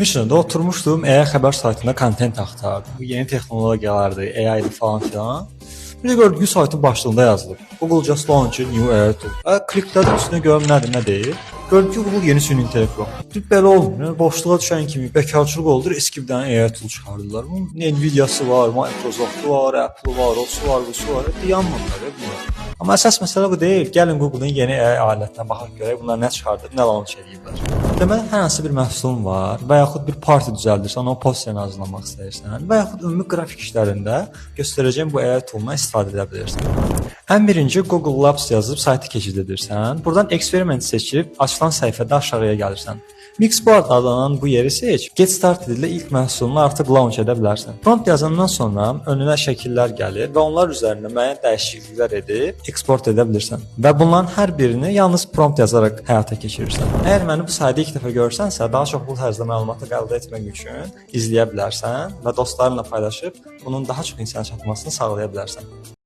Mişinədə oturmuşdum, AI xəbər saytında kontent axtardım. Bu yeni texnologiyalardır, AI-dir falan filan. Bir də gördüm ki, saytın başlığında yazılıb. Google just launched new AI tool. Kliklədim üstünə görüm nədir, nə deyil. Gördüm ki, Google yeni süni intellekt var. Bir belə olmur. Yəni, boşluğa düşən kimi bəkarçılıq olur, eski bir dənə AI tool çıxardılar. Bunun Nvidia-sı var, Microsoft-u var, Apple-u var, o var, bu var. Dayanmırlar bunlar. Amma əsas məsələ bu deyil. Gəlin Google-un yeni AI alətinə baxaq görək bunlar nə çıxardıb, nə launch ediblər. Deməli, hər hansı bir məhsulun var və yaxud bir parti düzəldirsən, o posterini hazırlamaq istəyirsən və yaxud ümumi qrafik işlərində göstərəcəyim bu AI toolundan istifadə edə bilirsən. Ən birinci Google Labs yazıb saytı keçid edirsən. Buradan eksperiment seçib açılan səhifədə aşağıya gəlirsən. Mixboard adlanan bu yeri seç. Get started ilə ilk məhsulunu artıq launch edə bilərsən. Prompt yazandan sonra önünə şəkillər gəlir və onlar üzərində müəyyən dəyişikliklər edib eksport edə bilirsən. Və bunların hər birini yalnız prompt yazaraq həyata keçirirsən. Əgər məni bu sayda ilk dəfə görsənsə, daha çox bu tərzdə məlumatı əldə etmək üçün izləyə bilərsən və dostlarınla paylaşıb bunun daha çox insana çatmasını sağlaya bilərsən.